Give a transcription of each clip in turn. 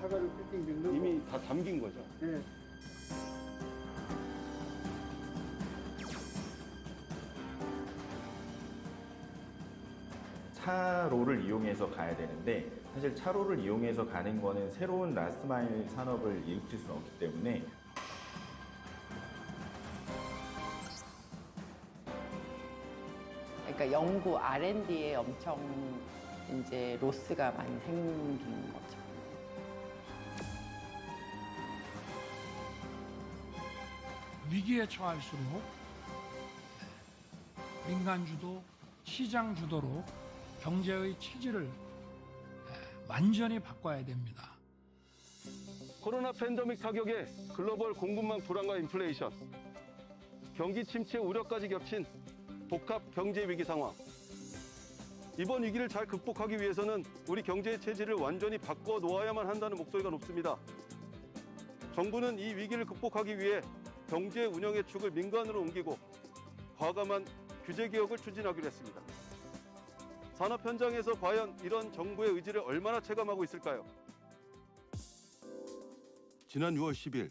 사과를 패킹 넣고 이미 다 담긴 거죠? 네. 차로를 이용해서 가야 되는데 사실 차로를 이용해서 가는 거는 새로운 라스트마일 산업을 일으킬 수는 없기 때문에 그러니까 연구 R&D에 엄청 이제 로스가 많이 생기는 거죠. 위기에 처할수록 민간 주도, 시장 주도로 경제의 체질을 완전히 바꿔야 됩니다. 코로나 팬데믹 타격에 글로벌 공급망 불안과 인플레이션, 경기 침체 우려까지 겹친 복합 경제 위기 상황. 이번 위기를 잘 극복하기 위해서는 우리 경제의 체질을 완전히 바꿔 놓아야만 한다는 목소리가 높습니다. 정부는 이 위기를 극복하기 위해 경제 운영의 축을 민간으로 옮기고 과감한 규제 개혁을 추진하기로 했습니다. 산업 현장에서 과연 이런 정부의 의지를 얼마나 체감하고 있을까요? 지난 6월 10일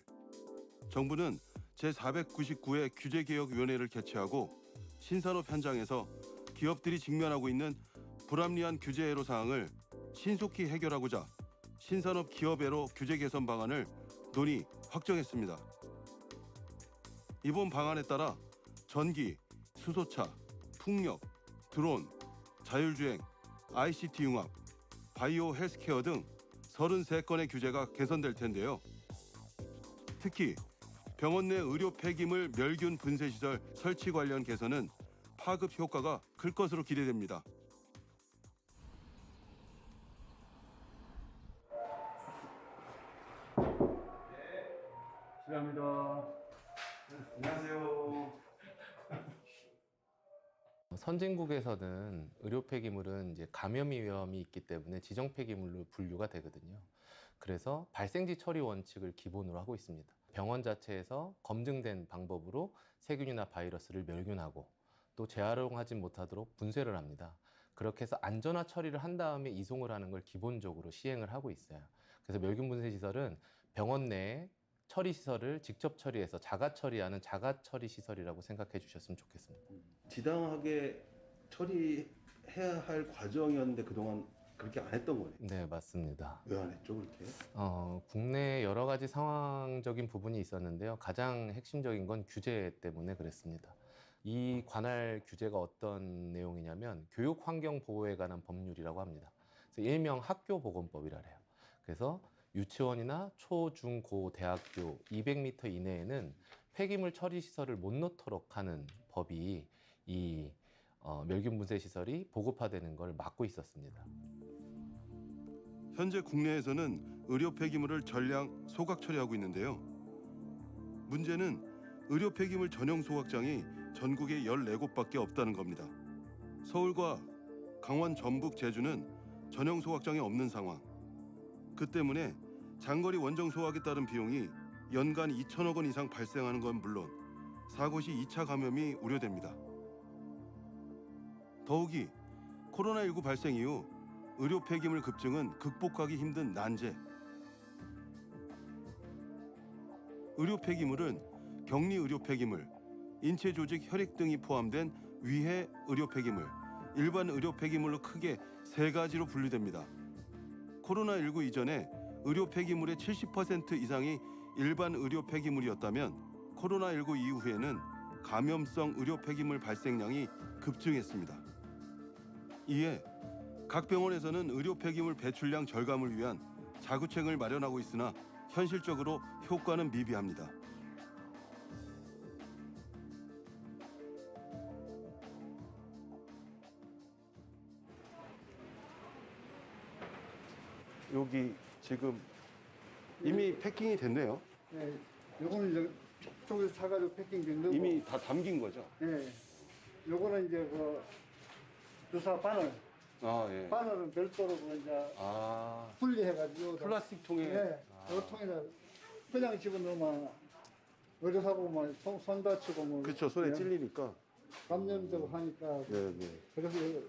정부는 제499회 규제개혁위원회를 개최하고 신산업 현장에서 기업들이 직면하고 있는 불합리한 규제 애로 사항을 신속히 해결하고자 신산업 기업애로 규제 개선 방안을 논의 확정했습니다. 이번 방안에 따라 전기, 수소차, 풍력, 드론, 자율주행, ICT 융합, 바이오 헬스케어 등 33건의 규제가 개선될 텐데요. 특히 병원 내 의료 폐기물 멸균 분쇄 시설 설치 관련 개선은 파급 효과가 클 것으로 기대됩니다. 실례합니다. 안녕하세요. 선진국에서는 의료 폐기물은 이제 감염 위험이 있기 때문에 지정 폐기물로 분류가 되거든요. 그래서 발생지 처리 원칙을 기본으로 하고 있습니다. 병원 자체에서 검증된 방법으로 세균이나 바이러스를 멸균하고 또 재활용하지 못하도록 분쇄를 합니다. 그렇게 해서 안전화 처리를 한 다음에 이송을 하는 걸 기본적으로 시행을 하고 있어요. 그래서 멸균 분쇄 시설은 병원 내에 처리 시설을 직접 처리해서 자가 처리하는 자가 처리 시설이라고 생각해 주셨으면 좋겠습니다. 지당하게 처리해야 할 과정이었는데 그동안 그렇게 안 했던 거네요. 네, 맞습니다. 왜 안 했죠, 그렇게? 국내 여러 가지 상황적인 부분이 있었는데요. 가장 핵심적인 건 규제 때문에 그랬습니다. 이 관할 규제가 어떤 내용이냐면 교육 환경 보호에 관한 법률이라고 합니다. 그래서 일명 학교보건법이라 해요. 그래서 유치원이나 초, 중, 고, 대학교 200m 이내에는 폐기물 처리 시설을 못 놓도록 하는 법이 이 멸균 분쇄 시설이 보급화되는 걸 막고 있었습니다. 현재 국내에서는 의료 폐기물을 전량 소각 처리하고 있는데요. 문제는 의료 폐기물 전용 소각장이 전국에 14곳밖에 없다는 겁니다. 서울과 강원, 전북, 제주는 전용 소각장이 없는 상황. 그 때문에 장거리 원정 소각에 따른 비용이 연간 2천억 원 이상 발생하는 건 물론 사고 시 2차 감염이 우려됩니다. 더욱이 코로나19 발생 이후 의료 폐기물 급증은 극복하기 힘든 난제. 의료 폐기물은 격리 의료 폐기물, 인체 조직 혈액 등이 포함된 위해 의료 폐기물, 일반 의료 폐기물로 크게 세 가지로 분류됩니다. 코로나19 이전에 의료 폐기물의 70% 이상이 일반 의료 폐기물이었다면 코로나19 이후에는 감염성 의료 폐기물 발생량이 급증했습니다. 이에 각 병원에서는 의료 폐기물 배출량 절감을 위한 자구책을 마련하고 있으나 현실적으로 효과는 미비합니다. 여기 지금 이미 패킹이 됐네요. 네, 요거는 이제 쪽에서 사과를 패킹 넣고 이미 다 담긴 거죠? 네, 요거는 이제 그 주사 바늘 아, 예. 바늘은 별도로 그 이제 아, 분리해가지고 플라스틱 통에. 네, 요 통에다 그냥 집어넣으면 의료사고만 손 다치고 뭐 그렇죠. 손에 찔리니까. 감염되고 하니까 네, 네. 그래서 이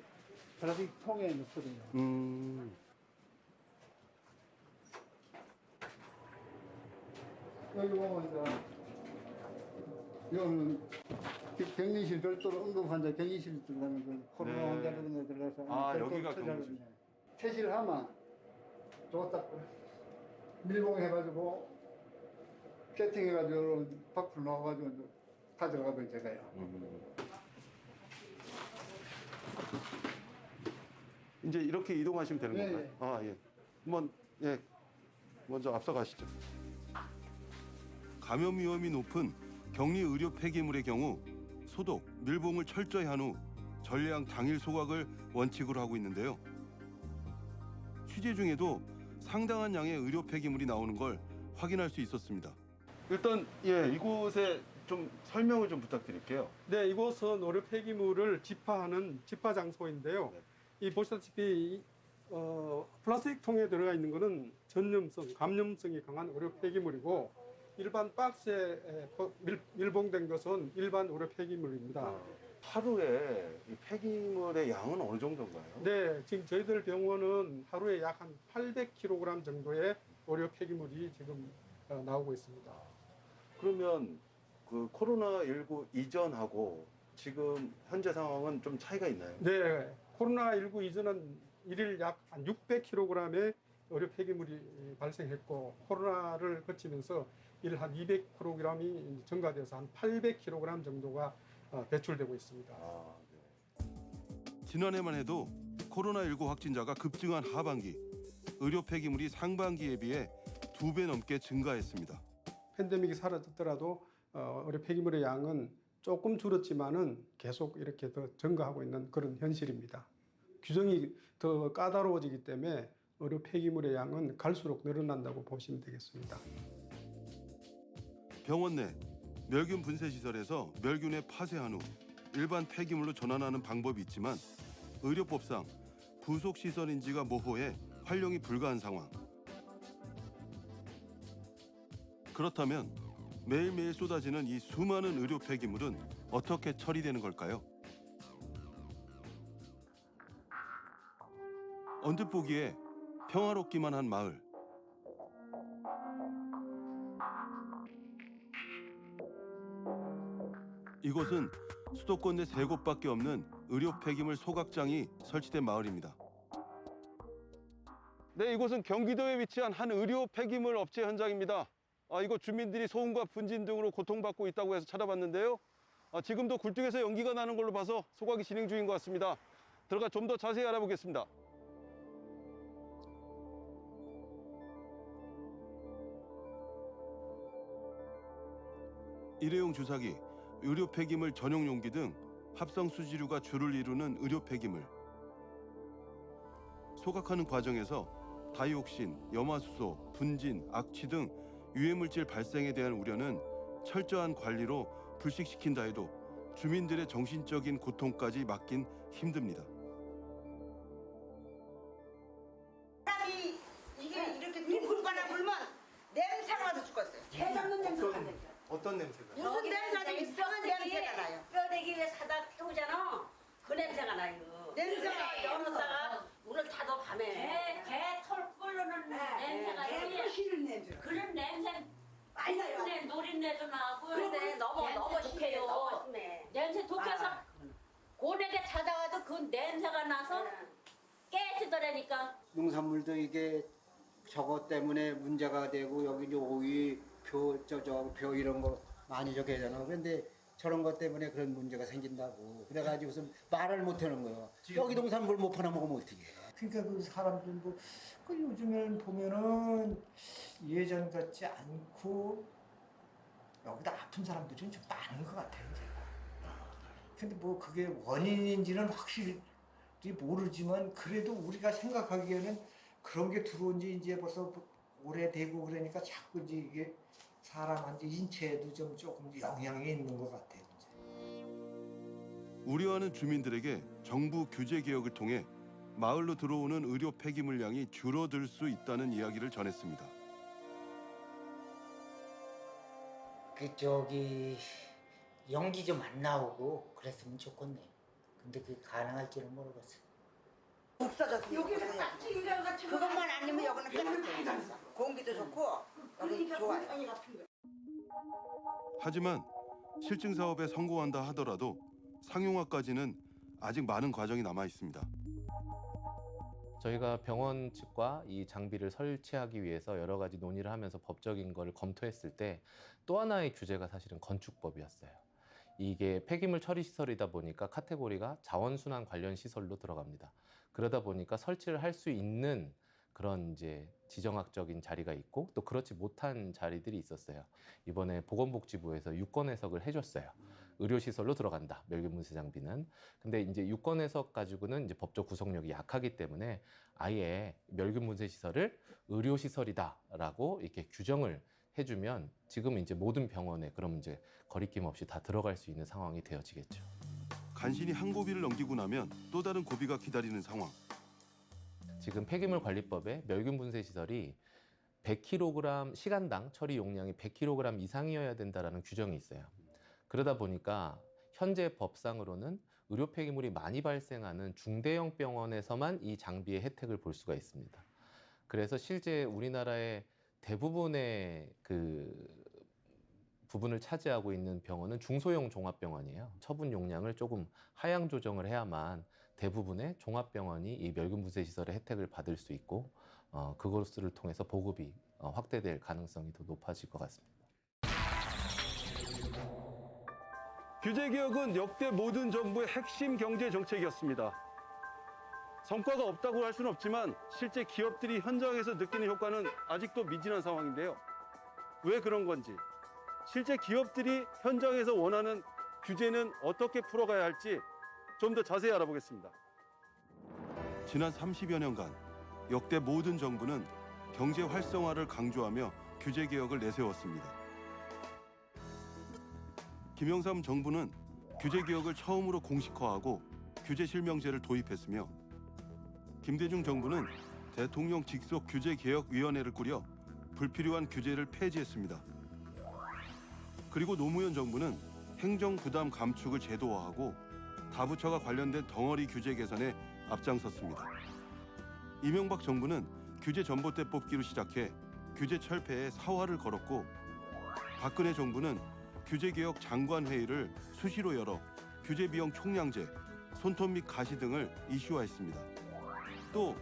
플라스틱 통에 넣거든요. 여기 보면 이제 이거는 격리실 별도로 응급 환자 격리실 들어가는 거 코로나 네. 환자 그런 거 들어가서 아, 별도로 여기가 처리하거든요. 퇴실하면 저거 딱 밀봉해가지고 세팅해가지고 밖으로 나와가지고 이제 가져가면 제가요. 이제 이렇게 이동하시면 되는 네, 건가요? 네. 아, 예. 한번 예. 먼저 앞서 가시죠. 감염 위험이 높은 격리 의료 폐기물의 경우 소독, 밀봉을 철저히 한 후 전량 당일 소각을 원칙으로 하고 있는데요. 취재 중에도 상당한 양의 의료 폐기물이 나오는 걸 확인할 수 있었습니다. 일단 예, 이곳에 좀 설명을 좀 부탁드릴게요. 네, 이곳은 의료 폐기물을 집화하는 집화 장소인데요. 네. 이 보시다시피 플라스틱 통에 들어가 있는 것은 전염성, 감염성이 강한 의료 폐기물이고 일반 박스에 밀봉된 것은 일반 의료 폐기물입니다. 하루에 이 폐기물의 양은 어느 정도인가요? 네, 지금 저희들 병원은 하루에 약 한 800kg 정도의 의료 폐기물이 지금 나오고 있습니다. 그러면 그 코로나19 이전하고 지금 현재 상황은 좀 차이가 있나요? 네, 코로나19 이전은 일일 약 한 600kg의 의료 폐기물이 발생했고 코로나를 거치면서 일 한 200kg이 증가돼서 한 800kg 정도가 배출되고 있습니다. 지난해만 해도 코로나19 확진자가 급증한 하반기, 의료 폐기물이 상반기에 비해 2배 넘게 증가했습니다. 팬데믹이 사라졌더라도 의료 폐기물의 양은 조금 줄었지만은 계속 이렇게 더 증가하고 있는 그런 현실입니다. 규정이 더 까다로워지기 때문에 의료 폐기물의 양은 갈수록 늘어난다고 보시면 되겠습니다. 병원 내 멸균 분쇄 시설에서 멸균에 파쇄한 후 일반 폐기물로 전환하는 방법이 있지만 의료법상 부속 시설 인지가 모호해 활용이 불가한 상황. 그렇다면 매일매일 쏟아지는 이 수많은 의료 폐기물은 어떻게 처리되는 걸까요? 언뜻 보기에 평화롭기만 한 마을. 이곳은 수도권 내 3곳밖에 없는 의료 폐기물 소각장이 설치된 마을입니다. 네, 이곳은 경기도에 위치한 한 의료 폐기물 업체 현장입니다. 이곳 주민들이 소음과 분진 등으로 고통받고 있다고 해서 찾아봤는데요. 지금도 굴뚝에서 연기가 나는 걸로 봐서 소각이 진행 중인 것 같습니다. 들어가 좀 더 자세히 알아보겠습니다. 일회용 주사기, 의료 폐기물 전용 용기 등 합성 수지류가 주를 이루는 의료 폐기물. 소각하는 과정에서 다이옥신, 염화수소, 분진, 악취 등 유해물질 발생에 대한 우려는 철저한 관리로 불식시킨다 해도 주민들의 정신적인 고통까지 막긴 힘듭니다. 사람이 이게 이렇게 둥글거나 불면 냄새가 나서 죽었어요. 개 잡는 냄새가 나요. 어떤 냄새가? 무슨 냄새가 이상한 냄새가 나요. 뼈대기에 사다 태우잖아. 그 냄새가 나요. 냄새가 열었다가 문을 닫아 밤에. 개털 끓는 냄새가 개 싫은 냄새. 그런 냄새 많이 나요. 근데 노린내도 나고. 그런데 너무 냄새 심해요. 독해요. 너무 심해. 냄새 독해서 고내게 자다가도 그 냄새가 나서 깨지더라니까. 농산물도 이게 저것 때문에 문제가 되고 여기 이제 오이, 표 이런 거 많이 저기 하잖아. 그런데 저런 것 때문에 그런 문제가 생긴다고. 그래가지고서 말을 못 하는 거예요. 여기 농산물 못 팔아 먹으면 어떻게 해. 그러니까 그 사람들도 그 요즘에는 보면은 예전 같지 않고 여기다 아픈 사람들이 좀 많은 것 같아요. 제가. 근데 뭐 그게 원인인지는 확실히 모르지만 그래도 우리가 생각하기에는 그런 게 들어온 지 이제 벌써 오래되고 그러니까 자꾸 이제 이게 사람한테 인체에도 좀 조금 영향이 있는 것 같아요. 이제. 우려하는 주민들에게 정부 규제 개혁을 통해 마을로 들어오는 의료 폐기물 양이 줄어들 수 있다는 이야기를 전했습니다. 그 저기 연기 좀 안 나오고 그랬으면 좋겠네. 근데 그게 가능할지는 모르겠어. 없어졌어요. 여기는 깍지기가 같은 그것만 아니면 여기는 깨끗해요. 공기도 좋고 여기 좋아요. 하지만 실증 사업에 성공한다 하더라도 상용화까지는 아직 많은 과정이 남아 있습니다. 저희가 병원 측과 이 장비를 설치하기 위해서 여러 가지 논의를 하면서 법적인 걸 검토했을 때 또 하나의 규제가 사실은 건축법이었어요. 이게 폐기물 처리 시설이다 보니까 카테고리가 자원순환 관련 시설로 들어갑니다. 그러다 보니까 설치를 할 수 있는 그런 이제 지정학적인 자리가 있고 또 그렇지 못한 자리들이 있었어요. 이번에 보건복지부에서 유권 해석을 해줬어요. 의료시설로 들어간다, 멸균분쇄 장비는. 근데 이제 유권 해석 가지고는 이제 법적 구속력이 약하기 때문에 아예 멸균분쇄 시설을 의료시설이다라고 이렇게 규정을 해주면 지금 이제 모든 병원에 그럼 이제 거리낌 없이 다 들어갈 수 있는 상황이 되어지겠죠. 간신히 한 고비를 넘기고 나면 또 다른 고비가 기다리는 상황. 지금 폐기물 관리법에 멸균 분쇄 시설이 100kg 시간당 처리 용량이 100kg 이상이어야 된다라는 규정이 있어요. 그러다 보니까 현재 법상으로는 의료 폐기물이 많이 발생하는 중대형 병원에서만 이 장비의 혜택을 볼 수가 있습니다. 그래서 실제 우리나라의 대부분의 그 부분을 차지하고 있는 병원은 중소형 종합병원이에요. 처분 용량을 조금 하향 조정을 해야만 대부분의 종합병원이 이 멸균 분쇄 시설의 혜택을 받을 수 있고 그것을 통해서 보급이 확대될 가능성이 더 높아질 것 같습니다. 규제 개혁은 역대 모든 정부의 핵심 경제 정책이었습니다. 성과가 없다고 할 수는 없지만 실제 기업들이 현장에서 느끼는 효과는 아직도 미진한 상황인데요. 왜 그런 건지, 실제 기업들이 현장에서 원하는 규제는 어떻게 풀어가야 할지 좀 더 자세히 알아보겠습니다. 지난 30여 년간 역대 모든 정부는 경제 활성화를 강조하며 규제 개혁을 내세웠습니다. 김영삼 정부는 규제 개혁을 처음으로 공식화하고 규제 실명제를 도입했으며 김대중 정부는 대통령 직속 규제개혁위원회를 꾸려 불필요한 규제를 폐지했습니다. 그리고 노무현 정부는 행정부담 감축을 제도화하고 다부처가 관련된 덩어리 규제 개선에 앞장섰습니다. 이명박 정부는 규제 전봇대 뽑기로 시작해 규제 철폐에 사활을 걸었고 박근혜 정부는 규제개혁 장관회의를 수시로 열어 규제비용 총량제, 손톱 및 가시 등을 이슈화했습니다. 또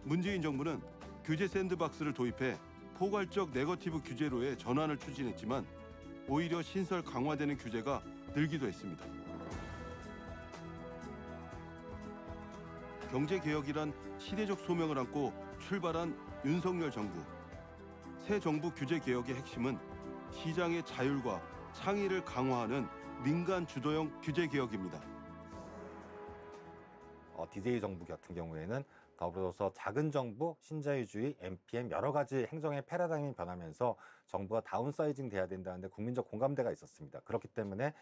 문재인 정부는 규제 샌드박스를 도입해 포괄적 네거티브 규제로의 전환을 추진했지만 오히려 신설 강화되는 규제가 늘기도 했습니다. 경제개혁이란 시대적 소명을 안고 출발한 윤석열 정부. 새 정부 규제개혁의 핵심은 시장의 자율과 창의를 강화하는 민간 주도형 규제개혁입니다. DJ 정부 같은 경우에는 더불어서 작은 정부, 신자유주의, NPM 여러 가지 행정의 패러다임이 변하면서 정부가 다운사이징 돼야 된다는데 국민적 공감대가 있었습니다. 그렇기 때문에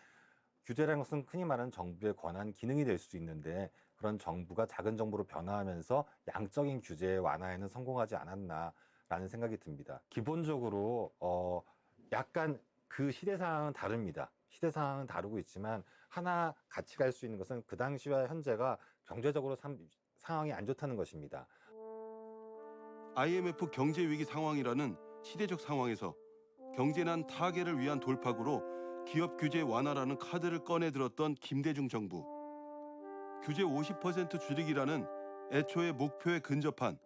규제라는 것은 흔히 말하는 정부의 권한, 기능이 될 수 있는데 그런 정부가 작은 정부로 변화하면서 양적인 규제 완화에는 성공하지 않았나라는 생각이 듭니다. 기본적으로 약간 그 시대 상황은 다릅니다. 시대 상황은 다르고 있지만 하나 같이 갈 수 있는 것은 그 당시와 현재가 경제적으로 상황이 안 좋다는 것입니다. IMF 경제위기 상황이라는 시대적 상황에서 경제난 타개를 위한 돌파구로 기업 규제 완화라는 카드를 꺼내들었던 김대중 정부. 규제 50% 줄이기라는 애초의 목표에 근접한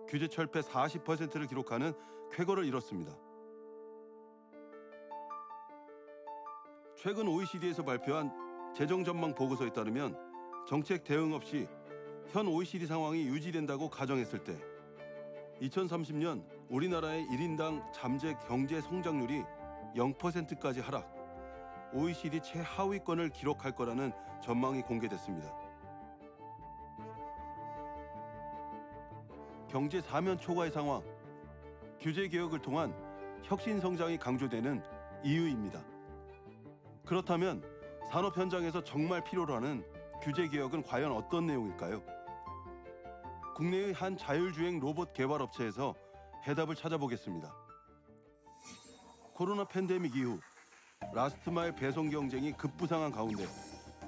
규제 철폐 40%를 기록하는 쾌거를 이뤘습니다. 최근 OECD에서 발표한 재정전망 보고서에 따르면 정책 대응 없이 현 OECD 상황이 유지된다고 가정했을 때 2030년 우리나라의 1인당 잠재 경제 성장률이 0%까지 하락, OECD 최하위권을 기록할 거라는 전망이 공개됐습니다. 경제 사면 초과의 상황, 규제 개혁을 통한 혁신 성장이 강조되는 이유입니다. 그렇다면 산업 현장에서 정말 필요로 하는 규제 개혁은 과연 어떤 내용일까요? 국내의 한 자율주행 로봇 개발 업체에서 해답을 찾아보겠습니다. 코로나 팬데믹 이후 라스트마일 배송 경쟁이 급부상한 가운데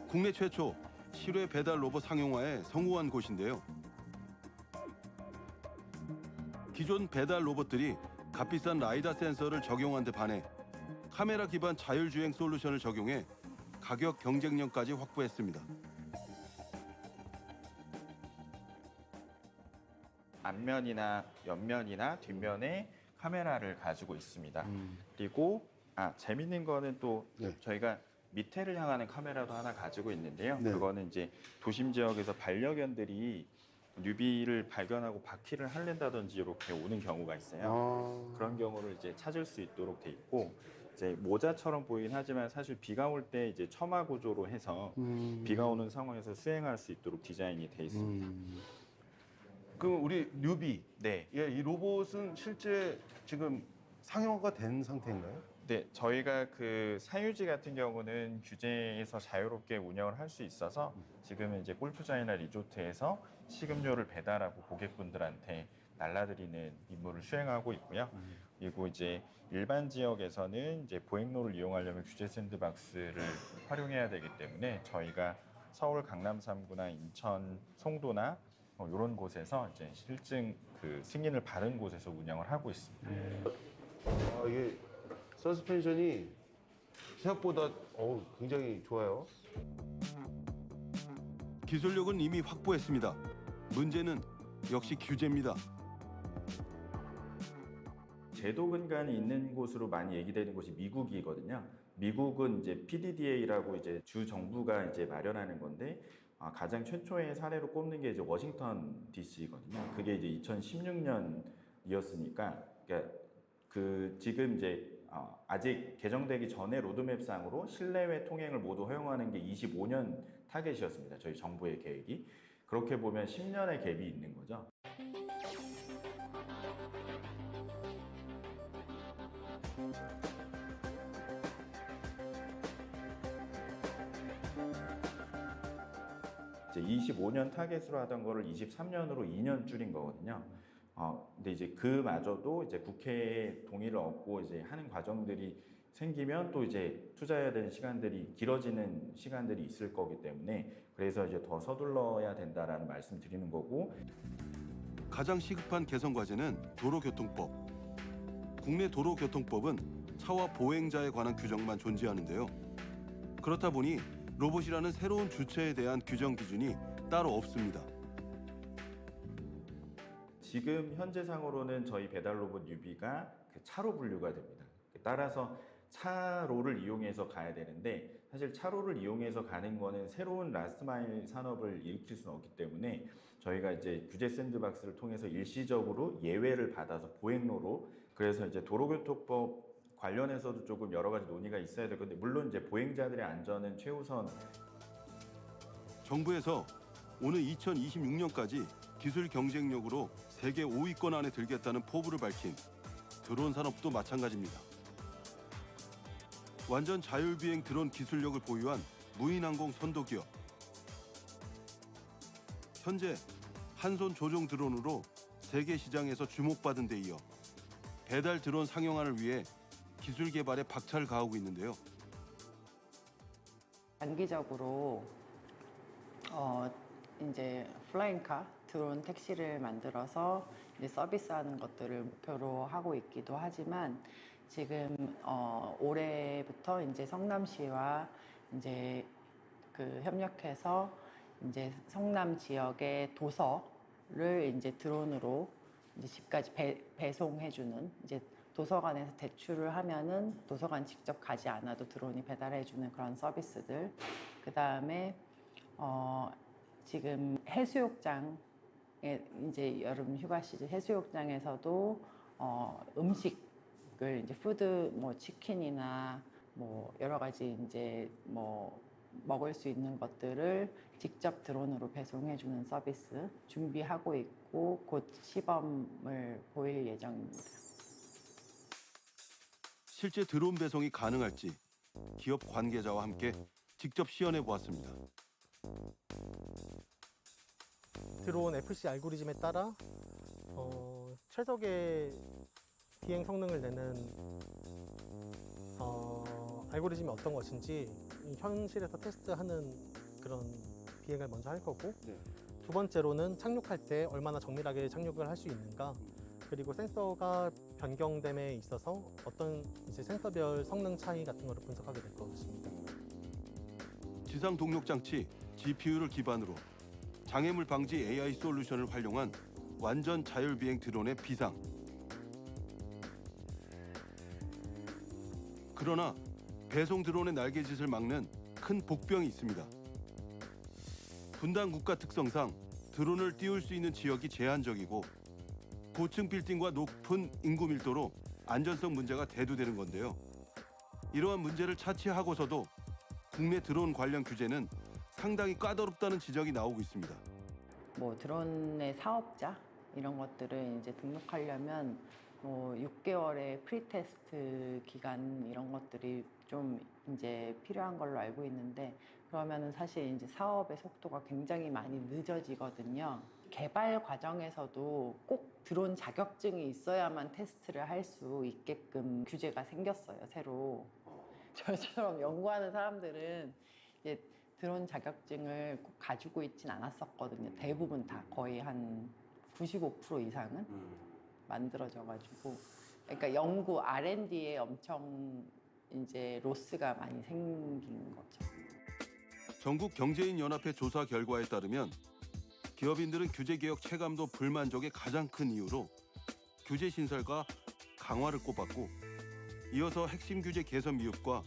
국내 최초 실외 배달 로봇 상용화에 성공한 곳인데요. 기존 배달 로봇들이 값비싼 라이다 센서를 적용한 데 반해 카메라 기반 자율주행 솔루션을 적용해 가격 경쟁력까지 확보했습니다. 앞면이나 옆면이나 뒷면에 카메라를 가지고 있습니다. 그리고 재밌는 거는 또 저희가 밑에를 향하는 카메라도 하나 가지고 있는데요. 네. 그거는 이제 도심 지역에서 반려견들이 뉴비를 발견하고 바퀴를 할랜다든지 이렇게 오는 경우가 있어요. 그런 경우를 이제 찾을 수 있도록 돼 있고, 이제 모자처럼 보이긴 하지만 사실 비가 올 때 이제 처마 구조로 해서 비가 오는 상황에서 수행할 수 있도록 디자인이 돼 있습니다. 그럼 우리 뉴비, 네. 이 로봇은 실제 지금 상용화가 된 상태인가요? 네, 저희가 그 사유지 같은 경우는 규제에서 자유롭게 운영을 할 수 있어서 지금은 이제 골프장이나 리조트에서 식음료를 배달하고 고객분들한테 날라드리는 임무를 수행하고 있고요. 그리고 이제 일반 지역에서는 이제 보행로를 이용하려면 규제 샌드박스를 활용해야 되기 때문에 저희가 서울 강남 3구나 인천 송도나 이런 곳에서 이제 실증 그 승인을 받은 곳에서 운영을 하고 있습니다. 이게 서스펜션이 생각보다 굉장히 좋아요. 기술력은 이미 확보했습니다. 문제는 역시 규제입니다. 제도 근간이 있는 곳으로 많이 얘기되는 곳이 미국이거든요. 미국은 이제 PDDA라고 이제 주 정부가 이제 마련하는 건데 가장 최초의 사례로 꼽는 게 이제 워싱턴 DC거든요. 그게 이제 2016년이었으니까 그러니까 그 지금 이제 아직 개정되기 전에 로드맵상으로 실내외 통행을 모두 허용하는 게 25년 타겟이었습니다. 저희 정부의 계획이. 그렇게 보면 10년의 갭이 있는 거죠. 이제 25년 타겟으로 하던 거를 23년으로 2년 줄인 거거든요. 근데 이제 그마저도 이제 국회의 동의를 얻고 이제 하는 과정들이 생기면 또 이제 투자해야 되는 시간들이 길어지는 시간들이 있을 거기 때문에 그래서 이제 더 서둘러야 된다라는 말씀 드리는 거고. 가장 시급한 개선 과제는 도로교통법. 국내 도로교통법은 차와 보행자에 관한 규정만 존재하는데요. 그렇다 보니 로봇이라는 새로운 주체에 대한 규정 기준이 따로 없습니다. 지금 현재상으로는 저희 배달 로봇 뉴비가 차로 분류가 됩니다. 따라서 차로를 이용해서 가야 되는데 사실 차로를 이용해서 가는 거는 새로운 라스트 마일 산업을 일으킬 수는 없기 때문에 저희가 이제 규제 샌드박스를 통해서 일시적으로 예외를 받아서 보행로로, 그래서 이제 도로교통법 관련해서도 조금 여러 가지 논의가 있어야 될 건데, 물론 이제 보행자들의 안전은 최우선. 정부에서 오는 2026년까지 기술 경쟁력으로 세계 5위권 안에 들겠다는 포부를 밝힌 드론 산업도 마찬가지입니다. 완전 자율비행 드론 기술력을 보유한 무인항공 선도기업. 현재 한손 조종 드론으로 세계 시장에서 주목받은 데 이어 배달 드론 상용화를 위해 기술 개발에 박차를 가하고 있는데요. 단기적으로 이제 플라잉카 드론 택시를 만들어서 이제 서비스하는 것들을 목표로 하고 있기도 하지만 지금 올해부터 이제 성남시와 이제 그 협력해서 이제 성남 지역의 도서를 이제 드론으로 이제 집까지 배송해주는, 이제 도서관에서 대출을 하면은 도서관 직접 가지 않아도 드론이 배달해주는 그런 서비스들. 그 다음에 지금 해수욕장에 이제 여름 휴가 시즌 해수욕장에서도 음식을 이제 푸드 뭐 치킨이나 뭐 여러 가지 이제 뭐 먹을 수 있는 것들을 직접 드론으로 배송해주는 서비스 준비하고 있고 곧 시범을 보일 예정입니다. 실제 드론 배송이 가능할지 기업 관계자와 함께 직접 시연해 보았습니다. 드론 FC 알고리즘에 따라 최적의 비행 성능을 내는 알고리즘이 어떤 것인지 현실에서 테스트하는 그런 비행을 먼저 할 거고, 두 번째로는 착륙할 때 얼마나 정밀하게 착륙을 할 수 있는가, 그리고 센서가 변경됨에 있어서 어떤 이제 센서별 성능 차이 같은 거를 분석하게 될 것입니다. 지상 동력 장치 GPU를 기반으로 장애물 방지 AI 솔루션을 활용한 완전 자율 비행 드론의 비상. 그러나 배송 드론의 날개짓을 막는 큰 복병이 있습니다. 분단 국가 특성상 드론을 띄울 수 있는 지역이 제한적이고 고층 빌딩과 높은 인구 밀도로 안전성 문제가 대두되는 건데요. 이러한 문제를 차치하고서도 국내 드론 관련 규제는 상당히 까다롭다는 지적이 나오고 있습니다. 뭐 드론의 사업자 이런 것들을 이제 등록하려면 뭐 6개월의 프리테스트 기간 이런 것들이 좀 이제 필요한 걸로 알고 있는데 그러면은 사실 이제 사업의 속도가 굉장히 많이 늦어지거든요. 개발 과정에서도 꼭 드론 자격증이 있어야만 테스트를 할 수 있게끔 규제가 생겼어요, 새로. 저처럼 연구하는 사람들은 이제 드론 자격증을 꼭 가지고 있진 않았었거든요. 대부분 다 거의 한 95% 이상은 만들어져가지고. 그러니까 연구 R&D에 엄청 이제 로스가 많이 생긴 거죠. 전국경제인연합회 조사 결과에 따르면 기업인들은 규제개혁 체감도 불만족의 가장 큰 이유로 규제 신설과 강화를 꼽았고 이어서 핵심 규제 개선 미흡과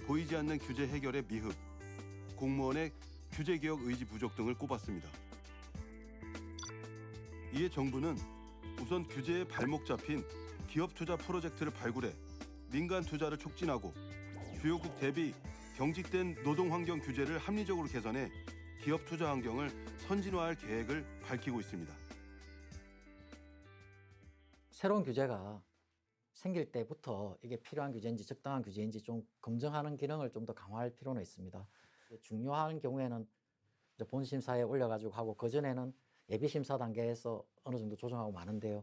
보이지 않는 규제 해결의 미흡, 공무원의 규제개혁 의지 부족 등을 꼽았습니다. 이에 정부는 우선 규제에 발목 잡힌 기업 투자 프로젝트를 발굴해 민간 투자를 촉진하고 주요국 대비 경직된 노동환경 규제를 합리적으로 개선해 기업 투자 환경을 선진화할 계획을 밝히고 있습니다. 새로운 규제가 생길 때부터 이게 필요한 규제인지 적당한 규제인지 좀 검증하는 기능을 좀 더 강화할 필요는 있습니다. 중요한 경우에는 이제 본심사에 올려가지고 하고 그전에는 예비심사 단계에서 어느 정도 조정하고 마는데요.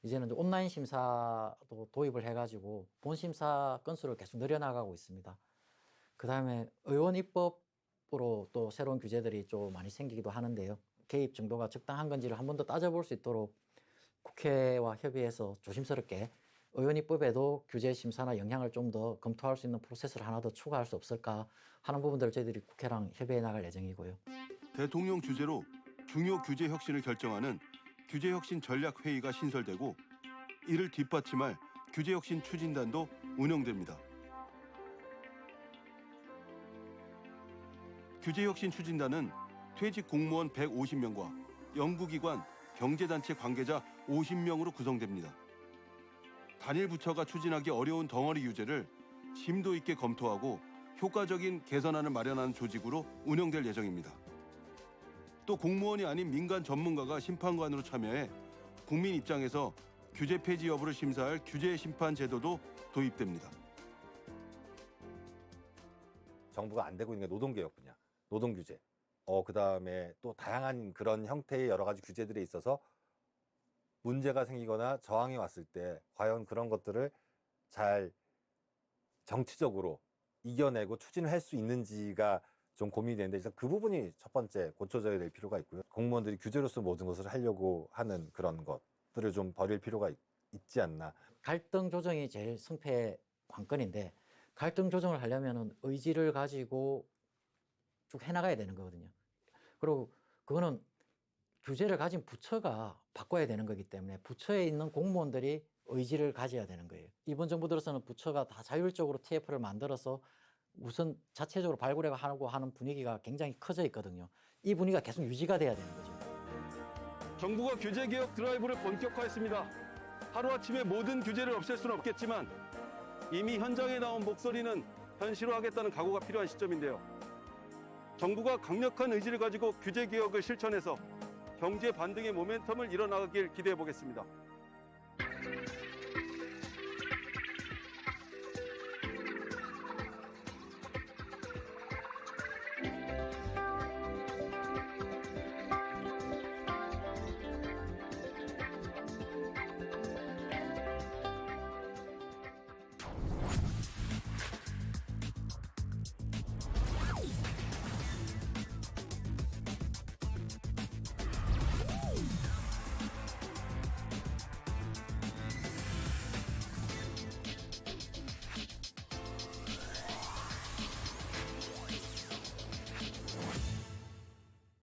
이제는 이제 온라인 심사도 도입을 해가지고 본심사 건수를 계속 늘려나가고 있습니다. 그 다음에 의원 입법으로 또 새로운 규제들이 좀 많이 생기기도 하는데요. 개입 정도가 적당한 건지를 한 번 더 따져볼 수 있도록 국회와 협의해서 조심스럽게 의원 입법에도 규제 심사나 영향을 좀 더 검토할 수 있는 프로세스를 하나 더 추가할 수 없을까 하는 부분들을 저희들이 국회랑 협의해 나갈 예정이고요. 대통령 주재로 중요 규제 혁신을 결정하는 규제혁신 전략회의가 신설되고 이를 뒷받침할 규제혁신 추진단도 운영됩니다. 규제혁신 추진단은 퇴직 공무원 150명과 연구기관, 경제단체 관계자 50명으로 구성됩니다. 단일 부처가 추진하기 어려운 덩어리 규제를 심도 있게 검토하고 효과적인 개선안을 마련하는 조직으로 운영될 예정입니다. 또 공무원이 아닌 민간 전문가가 심판관으로 참여해 국민 입장에서 규제 폐지 여부를 심사할 규제 심판 제도도 도입됩니다. 정부가 안 되고 있는 게 노동개혁 분야, 노동규제. 그다음에 또 다양한 그런 형태의 여러 가지 규제들에 있어서 문제가 생기거나 저항이 왔을 때 과연 그런 것들을 잘 정치적으로 이겨내고 추진할 수 있는지가 좀 고민이 되는데 일단 그 부분이 첫 번째 고쳐져야 될 필요가 있고요. 공무원들이 규제로서 모든 것을 하려고 하는 그런 것들을 좀 버릴 필요가 있지 않나. 갈등 조정이 제일 승패의 관건인데 갈등 조정을 하려면 의지를 가지고 쭉 해나가야 되는 거거든요. 그리고 그거는 규제를 가진 부처가 바꿔야 되는 거기 때문에 부처에 있는 공무원들이 의지를 가져야 되는 거예요. 이번 정부 들어서는 부처가 다 자율적으로 TF를 만들어서 우선 자체적으로 발굴하고 하는 분위기가 굉장히 커져 있거든요. 이 분위기가 계속 유지가 돼야 되는 거죠. 정부가 규제 개혁 드라이브를 본격화했습니다. 하루아침에 모든 규제를 없앨 수는 없겠지만 이미 현장에 나온 목소리는 현실화하겠다는 각오가 필요한 시점인데요. 정부가 강력한 의지를 가지고 규제 개혁을 실천해서 경제 반등의 모멘텀을 이뤄나가길 기대해 보겠습니다.